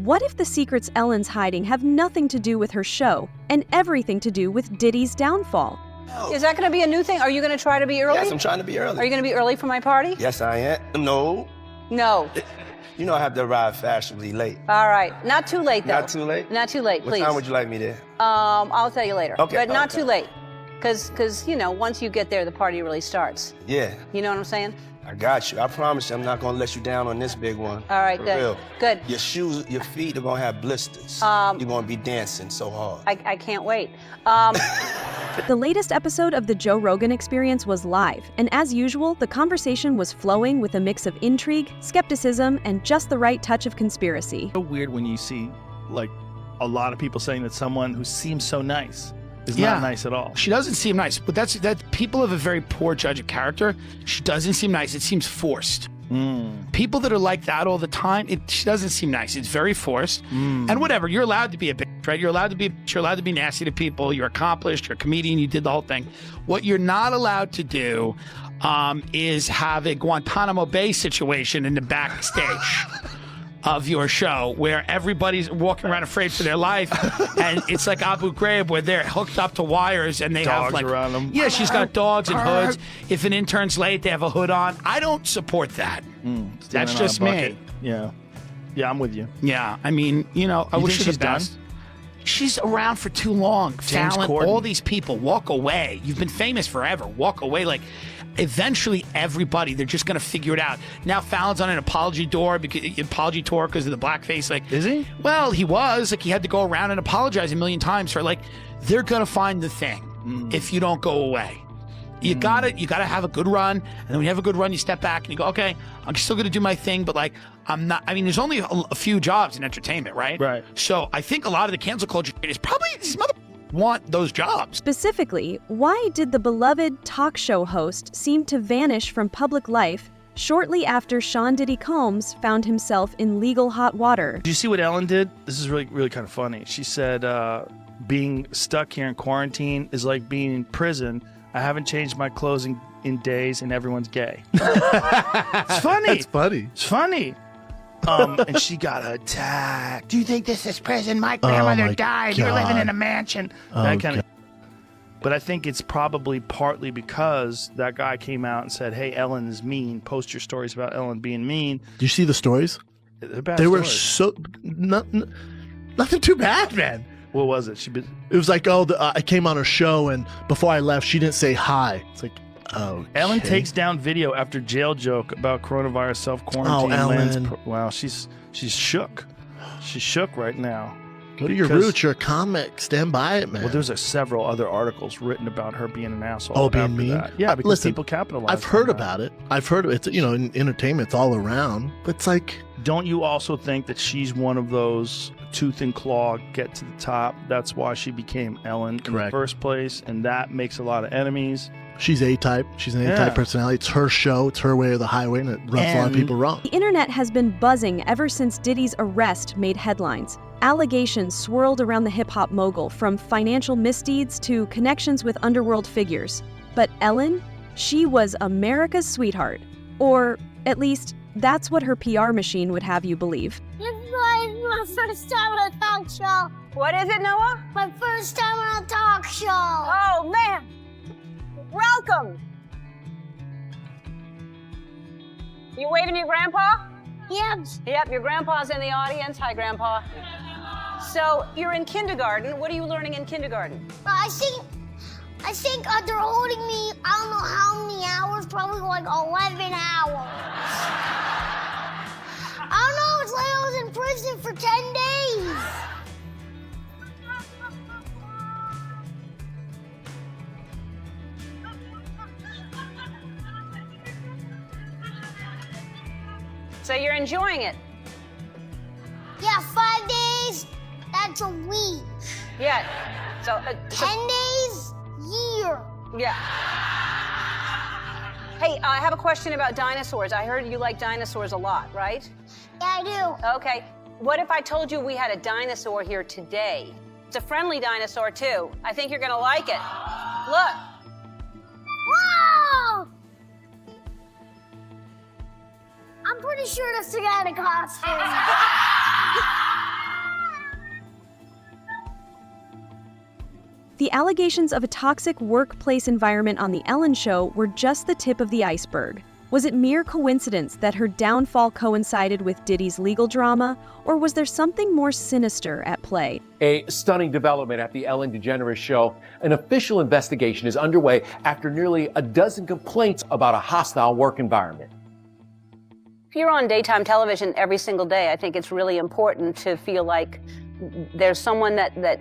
What if the secrets Ellen's hiding have nothing to do with her show and everything to do with Diddy's downfall? Is that going to be a new thing? Are you going to try to be early? Yes, I'm trying to be early. Are you going to be early for my party? Yes, I am. No. No. You know I have to arrive fashionably late. All right. Not too late, though. Not too late? Not too late, please. What time would you like me there? I'll tell you later. Okay. But not okay. too late. Because, you know, once you get there, the party really starts. Yeah. You know what I'm saying? I got you. I promise you I'm not gonna let you down on this big one. All right, For good. real. Good. Your shoes, your feet are gonna have blisters. You're gonna be dancing so hard. I can't wait. The latest episode of The Joe Rogan Experience was live, and as usual, the conversation was flowing with a mix of intrigue, skepticism, and just the right touch of conspiracy. So weird when you see, like, a lot of people saying that someone who seems so nice is not nice at all. She doesn't seem nice, but that people have a very poor judge of character. She doesn't seem nice. It seems forced. People that are like that all the time, she doesn't seem nice. It's very forced. And whatever, you're allowed to be a bitch, right? You're allowed to be nasty to people. You're accomplished. You're a comedian. You did the whole thing. What you're not allowed to do is have a Guantanamo Bay situation in the backstage of your show where everybody's walking around afraid for their life, and it's like Abu Ghraib where they're hooked up to wires and they Dogs have like around them. Yeah, she's got dogs and hoods. If an intern's late, they have a hood on. I don't support that. That's Standing on just a me. bucket. Yeah. Yeah, I'm with you. Yeah, I mean, you know, I You wish think her she's the best. She's around for too long. James Fallon, Corden. all these people, walk away. You've been famous forever. Walk away. Like, eventually, everybody, they're just going to figure it out. Now, Fallon's on an apology tour because of the blackface. Like, Is he? Well, he was. Like, he had to go around and apologize a million times for, like, they're going to find the thing if you don't go away. You gotta have a good run, and then when you have a good run, you step back and you go, okay, I'm still gonna do my thing, but like I'm not. I mean, there's only a few jobs in entertainment, right? Right. So I think a lot of the cancel culture is probably these mother want those jobs. Specifically, why did the beloved talk show host seem to vanish from public life shortly after Sean Diddy Combs found himself in legal hot water? Did you see what Ellen did? This is really, really kind of funny. She said, being stuck here in quarantine is like being in prison. I haven't changed my clothes in days, and everyone's gay. It's funny. It's funny. It's funny. And she got attacked. Do you think this is prison? My grandmother my died. You're living God. in a mansion. That kind of. But I think it's probably partly because that guy came out and said, "Hey, Ellen is mean. Post your stories about Ellen being mean." Do you see the stories? They're bad They were stories. nothing too bad, man. What was it? It was like, I came on her show, and before I left, she didn't say hi. It's like, oh. Ellen takes down video after jail joke about coronavirus self-quarantine. Oh, Ellen. Wow, she's shook. She's shook right now. Go to your Because- roots. You're a comic. Stand by it, man. Well, there's several other articles written about her being an asshole. Oh, being after mean? that. Yeah, because Listen, people capitalize. I've heard about it. I've heard of it. It's, in entertainment, it's all around. But it's like, Don't you also think that she's one of those tooth and claw, get to the top? That's why she became Ellen in the Correct. first place, and that makes a lot of enemies. she's A-type. She's an A-type Yeah. personality. It's her show. It's her way or the highway, and it rubs a lot of And- people wrong. The internet has been buzzing ever since Diddy's arrest made headlines. Allegations swirled around the hip-hop mogul, from financial misdeeds to connections with underworld figures. But Ellen, she was America's sweetheart. Or, at least, that's what her PR machine would have you believe. This is my first time on a talk show. What is it, Noah? My first time on a talk show. Oh, man. Welcome. You waving your grandpa? Yep. Yep, your grandpa's in the audience. Hi, Grandpa. So, you're in kindergarten. What are you learning in kindergarten? I think they're holding me, I don't know how many hours, probably like 11 hours. I don't know, it's like I was in prison for 10 days. So you're enjoying it? Yeah, 5 days, that's a week. Yeah. So, 10 days, year. yeah. Hey, I have a question about dinosaurs. I heard you like dinosaurs a lot, right? Yeah, I do. Okay. What if I told you we had a dinosaur here today? It's a friendly dinosaur, too. I think you're gonna like it. Look. Whoa! I'm pretty sure that's the guy in a costume. The allegations of a toxic workplace environment on The Ellen Show were just the tip of the iceberg. Was it mere coincidence that her downfall coincided with Diddy's legal drama, or was there something more sinister at play? A stunning development at the Ellen DeGeneres Show. An official investigation is underway after nearly a dozen complaints about a hostile work environment. If you're on daytime television every single day, I think it's really important to feel like there's someone that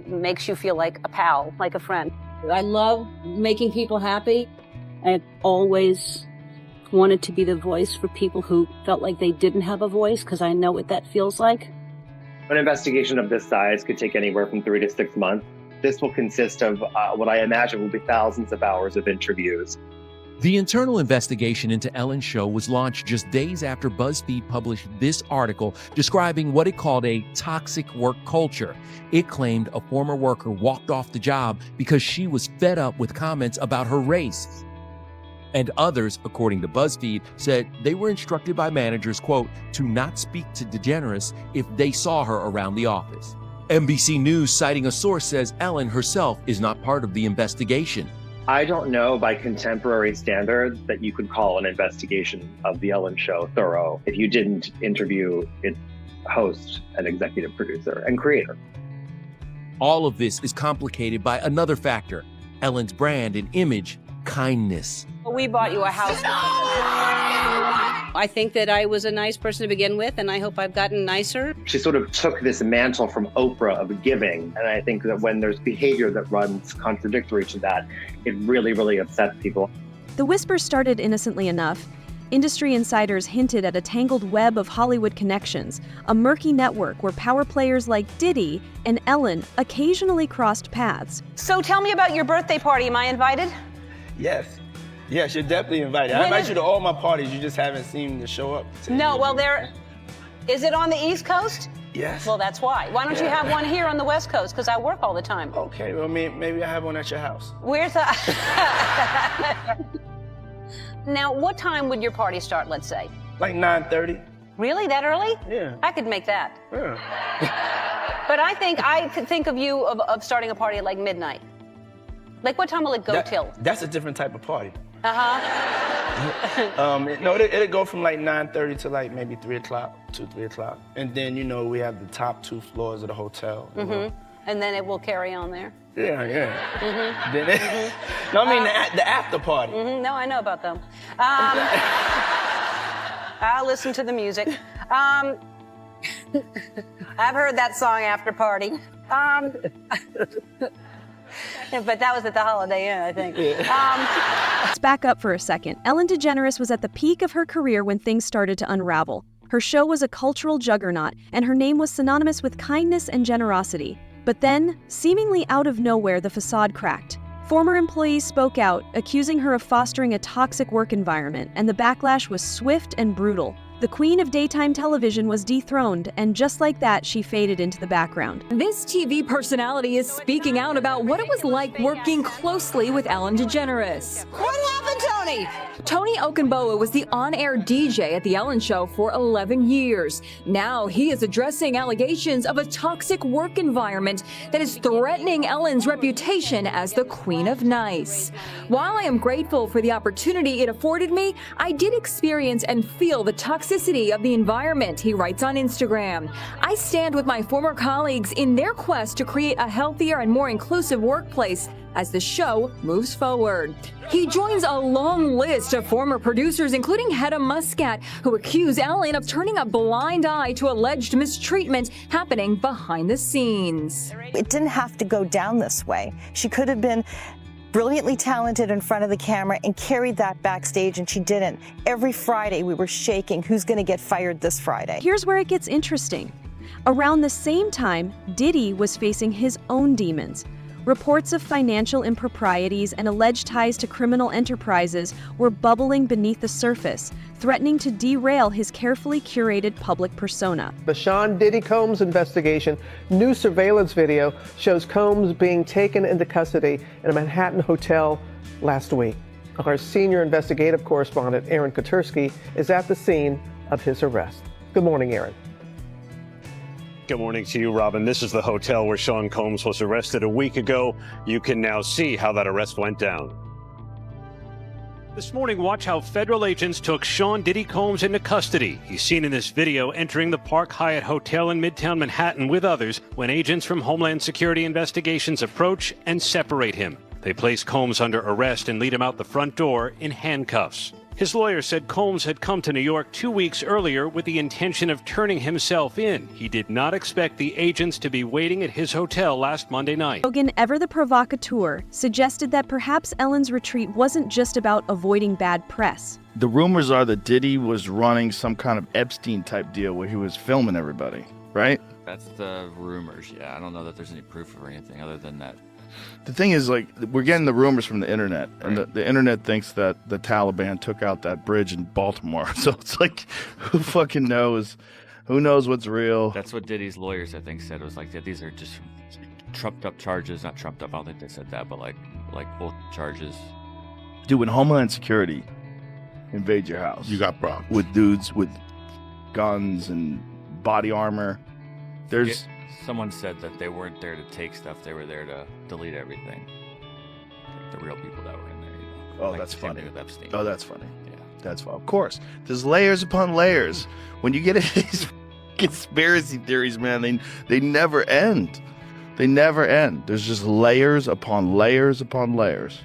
makes you feel like a pal, like a friend. I love making people happy. I always wanted to be the voice for people who felt like they didn't have a voice, because I know what that feels like. An investigation of this size could take anywhere from 3 to 6 months. This will consist of what I imagine will be thousands of hours of interviews. The internal investigation into Ellen's show was launched just days after BuzzFeed published this article describing what it called a toxic work culture. It claimed a former worker walked off the job because she was fed up with comments about her race. And others, according to BuzzFeed, said they were instructed by managers, quote, to not speak to DeGeneres if they saw her around the office. NBC News, citing a source, says Ellen herself is not part of the investigation. I don't know by contemporary standards that you could call an investigation of The Ellen Show thorough if you didn't interview its host and executive producer and creator. All of this is complicated by another factor, Ellen's brand and image, kindness. We bought you a house. I think that I was a nice person to begin with, and I hope I've gotten nicer. She sort of took this mantle from Oprah of giving, and I think that when there's behavior that runs contradictory to that, it really, really upsets people. The whisper started innocently enough. Industry insiders hinted at a tangled web of Hollywood connections, a murky network where power players like Diddy and Ellen occasionally crossed paths. So tell me about your birthday party. Am I invited? Yes. Yes, you're definitely invited. I invite you to all my parties. You just haven't seen to show up. No, well, is it on the East Coast? Yes. Well, that's why. Why don't you have one here on the West Coast? Because I work all the time. Okay, well, maybe I have one at your house. Where's the... Now, what time would your party start, let's say? Like 9:30. Really? That early? Yeah. I could make that. Yeah. But I could think of you of starting a party at like midnight. Like, what time will it go till? That's a different type of party. Uh-huh. No, it'll go from like 9:30 to like maybe 3 o'clock, 3 o'clock. And then, we have the top 2 floors of the hotel. Mm-hmm. And then it will carry on there. Yeah. Mm-hmm. Then No, I mean the after party. Mm-hmm. No, I know about them. I'll listen to the music. I've heard that song, After Party. But that was at the Holiday Inn, I think. Let's back up for a second. Ellen DeGeneres was at the peak of her career when things started to unravel. Her show was a cultural juggernaut, and her name was synonymous with kindness and generosity. But then, seemingly out of nowhere, the facade cracked. Former employees spoke out, accusing her of fostering a toxic work environment, and the backlash was swift and brutal. The queen of daytime television was dethroned, and just like that, she faded into the background. This TV personality is speaking out about what it was like working closely with Ellen DeGeneres. What happened, Tony? Tony Okunbowa was the on-air DJ at The Ellen Show for 11 years. Now he is addressing allegations of a toxic work environment that is threatening Ellen's reputation as the Queen of Nice. While I am grateful for the opportunity it afforded me, I did experience and feel the toxicity of the environment, he writes on Instagram. I stand with my former colleagues in their quest to create a healthier and more inclusive workplace as the show moves forward. He joins a long list of former producers, including Hedda Muscat, who accuse Ellen of turning a blind eye to alleged mistreatment happening behind the scenes. It didn't have to go down this way. She could have been brilliantly talented in front of the camera and carried that backstage, and she didn't. Every Friday we were shaking, who's going to get fired this Friday? Here's where it gets interesting. Around the same time, Diddy was facing his own demons. Reports of financial improprieties and alleged ties to criminal enterprises were bubbling beneath the surface, threatening to derail his carefully curated public persona. The Sean Diddy Combs investigation, new surveillance video shows Combs being taken into custody in a Manhattan hotel last week. Our senior investigative correspondent, Aaron Kotursky, is at the scene of his arrest. Good morning, Aaron. Good morning to you, Robin. This is the hotel where Sean Combs was arrested a week ago. You can now see how that arrest went down. This morning, watch how federal agents took Sean Diddy Combs into custody. He's seen in this video entering the Park Hyatt Hotel in Midtown Manhattan with others when agents from Homeland Security Investigations approach and separate him. They place Combs under arrest and lead him out the front door in handcuffs. His lawyer said Combs had come to New York 2 weeks earlier with the intention of turning himself in. He did not expect the agents to be waiting at his hotel last Monday night. Rogan, ever the provocateur, suggested that perhaps Ellen's retreat wasn't just about avoiding bad press. The rumors are that Diddy was running some kind of Epstein-type deal where he was filming everybody, right? That's the rumors, yeah. I don't know that there's any proof or anything other than that. The thing is, like, we're getting the rumors from the internet, and the internet thinks that the Taliban took out that bridge in Baltimore. So it's like, who fucking knows? Who knows what's real? That's what Diddy's lawyers, I think, said. It was like, yeah, these are just trumped up charges. Not trumped up, I don't think they said that, but like full charges. Dude, when Homeland Security invades your house, you got problems with dudes with guns and body armor. There's someone said that they weren't there to take stuff; they were there to delete everything. Like the real people that were in there. You know? Oh, like that's funny. With Epstein. Oh, that's funny. Yeah, that's fun. Of course, there's layers upon layers. When you get into these conspiracy theories, man, they never end. They never end. There's just layers upon layers upon layers.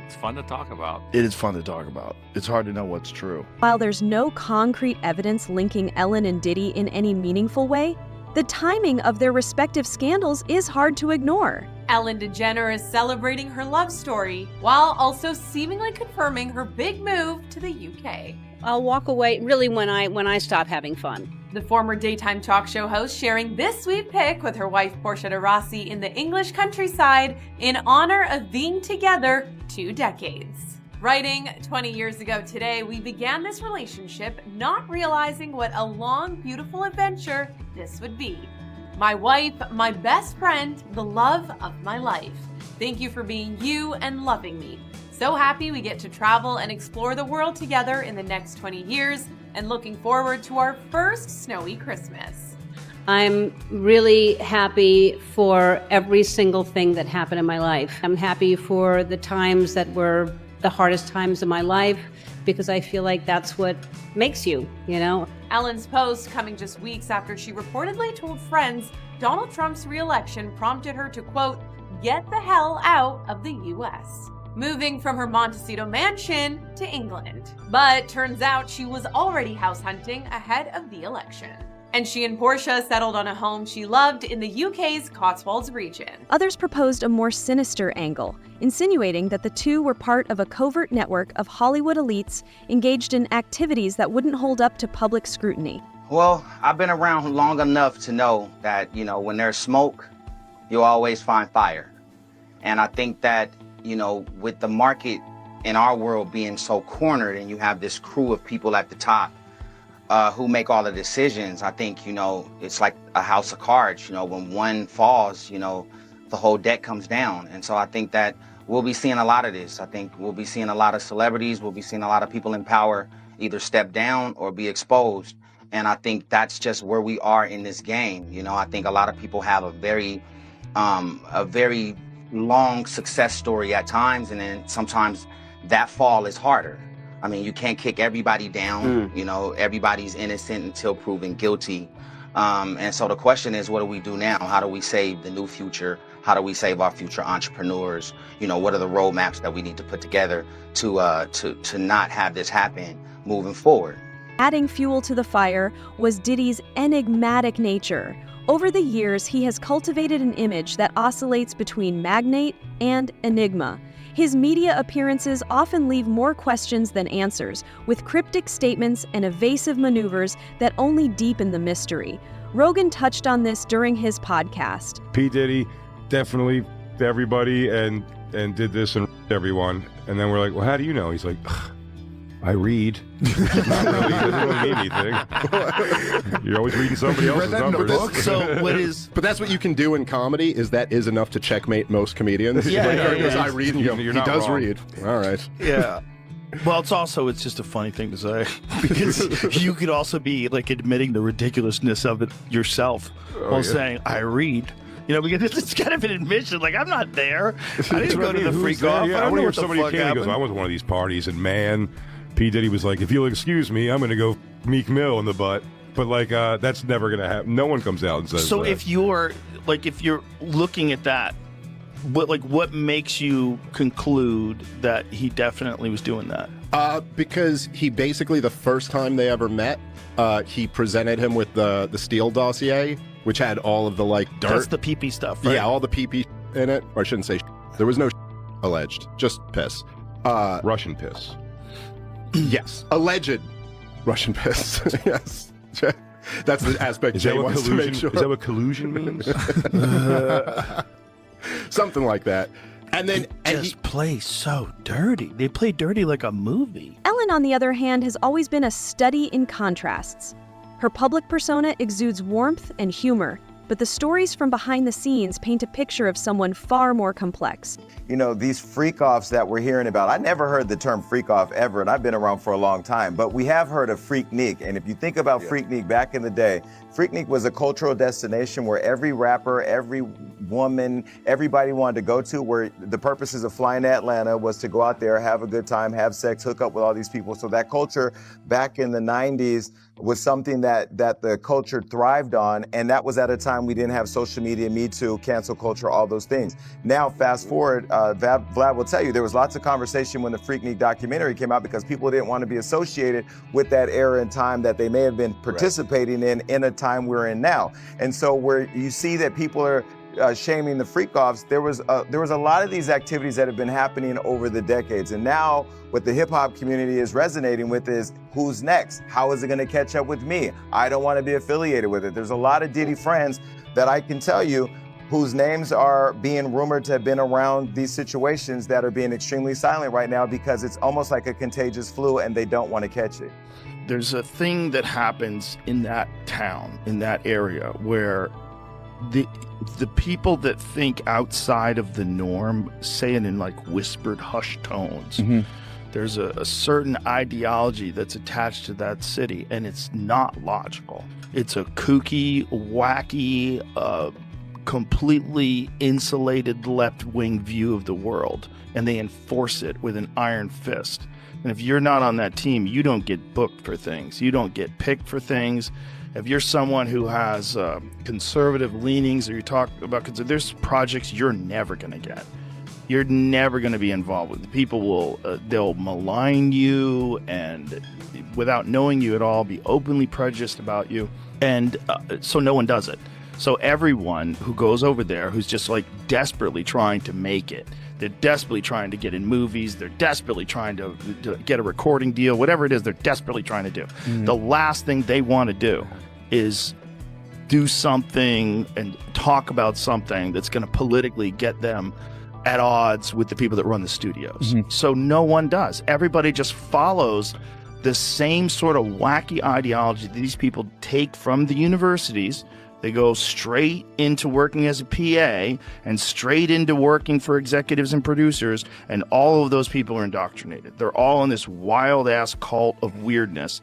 It's fun to talk about. It is fun to talk about. It's hard to know what's true. While there's no concrete evidence linking Ellen and Diddy in any meaningful way, the timing of their respective scandals is hard to ignore. Ellen DeGeneres celebrating her love story while also seemingly confirming her big move to the UK. I'll walk away really when I stop having fun. The former daytime talk show host sharing this sweet pic with her wife Portia de Rossi in the English countryside in honor of being together 2 decades. Writing 20 years ago today, we began this relationship not realizing what a long, beautiful adventure this would be. My wife, my best friend, the love of my life. Thank you for being you and loving me. So happy we get to travel and explore the world together in the next 20 years and looking forward to our first snowy Christmas. I'm really happy for every single thing that happened in my life. I'm happy for the times that were the hardest times of my life because I feel like that's what makes you, you know? Ellen's post coming just weeks after she reportedly told friends Donald Trump's re-election prompted her to, quote, get the hell out of the U.S., moving from her Montecito mansion to England. But turns out she was already house hunting ahead of the election. And she and Portia settled on a home she loved in the UK's Cotswolds region. Others proposed a more sinister angle, insinuating that the two were part of a covert network of Hollywood elites engaged in activities that wouldn't hold up to public scrutiny. Well, I've been around long enough to know that, you know, when there's smoke, you'll always find fire. And I think that, you know, with the market in our world being so cornered and you have this crew of people at the top who make all the decisions, I think, you know, it's like a house of cards. You know, when one falls, you know, the whole deck comes down. And so I think that we'll be seeing a lot of this. I think we'll be seeing a lot of celebrities. We'll be seeing a lot of people in power either step down or be exposed. And I think that's just where we are in this game. You know, I think a lot of people have a very long success story at times. And then sometimes that fall is harder. I mean, you can't kick everybody down. You know, everybody's innocent until proven guilty. And so the question is, what do we do now? How do we save the new future? How do we save our future entrepreneurs? You know, what are the roadmaps that we need to put together to not have this happen moving forward? Adding fuel to the fire was Diddy's enigmatic nature. Over the years, he has cultivated an image that oscillates between magnate and enigma. His media appearances often leave more questions than answers, with cryptic statements and evasive maneuvers that only deepen the mystery. Rogan touched on this during his podcast. P. Diddy definitely everybody and did this and everyone. And then we're like, well, how do you know? He's like, I read. Not really. It doesn't really mean anything. You're always reading somebody else's numbers. So what is? But that's what you can do in comedy. Is enough to checkmate most comedians? Yeah, like, yeah. I read and go, he does wrong. read. All right. Yeah. Well, it's just a funny thing to say because you could also be like admitting the ridiculousness of it yourself while saying, I read. You know, because it's kind of an admission. Like, I'm not there. I didn't go to the freak off. Yeah, I don't know hear what the somebody fuck came and goes, happened. I went to one of these parties, and man, P. Diddy was like, if you'll excuse me, I'm going to go Meek Mill in the butt. But, like, that's never going to happen. No one comes out and says So that. if you're looking at that, what makes you conclude that he definitely was doing that? Because he basically, the first time they ever met, he presented him with the Steele dossier, which had all of the dirt. That's the pee-pee stuff, right? Yeah, all the pee-pee in it. Or I shouldn't say there was no alleged, just piss. Russian piss. Yes, alleged Russian piss. Yes, that's the aspect Jay wants to make sure. Is that what collusion means? Something like that. And then he plays so dirty. They play dirty like a movie. Ellen, on the other hand, has always been a study in contrasts. Her public persona exudes warmth and humor, but the stories from behind the scenes paint a picture of someone far more complex. You know, these freak-offs that we're hearing about, I never heard the term freak-off ever, and I've been around for a long time, but we have heard of Freaknik, and if you think about Freaknik back in the day, Freaknik was a cultural destination where every rapper, every woman, everybody wanted to go to, where the purposes of flying to Atlanta was to go out there, have a good time, have sex, hook up with all these people. So that culture back in the 90s was something that the culture thrived on, and that was at a time we didn't have social media, Me Too, cancel culture, all those things. Now, fast forward, Vlad will tell you, there was lots of conversation when the Freaknik documentary came out because people didn't want to be associated with that era and time that they may have been participating in a time we're in now. And so where you see that people are shaming the freak-offs, there was a lot of these activities that have been happening over the decades. And now what the hip-hop community is resonating with is, who's next? How is it going to catch up with me? I don't want to be affiliated with it. There's a lot of Diddy friends that I can tell you whose names are being rumored to have been around these situations that are being extremely silent right now because it's almost like a contagious flu and they don't want to catch it. There's a thing that happens in that town, in that area, where the people that think outside of the norm say it in whispered, hushed tones. Mm-hmm. There's a certain ideology that's attached to that city, and it's not logical. It's a kooky, wacky, completely insulated left-wing view of the world, and they enforce it with an iron fist. And if you're not on that team, you don't get booked for things. You don't get picked for things. If you're someone who has conservative leanings, or you talk about there's projects you're never going to get. You're never going to be involved with. People they'll malign you, and without knowing you at all, be openly prejudiced about you. And so no one does it. So everyone who goes over there, who's just desperately trying to make it, they're desperately trying to get in movies, they're desperately trying to get a recording deal, whatever it is they're desperately trying to do. Mm-hmm. The last thing they want to do is do something and talk about something that's going to politically get them at odds with the people that run the studios. Mm-hmm. So no one does. Everybody just follows the same sort of wacky ideology that these people take from the universities. They go straight into working as a PA and straight into working for executives and producers, and all of those people are indoctrinated. They're all in this wild-ass cult of weirdness.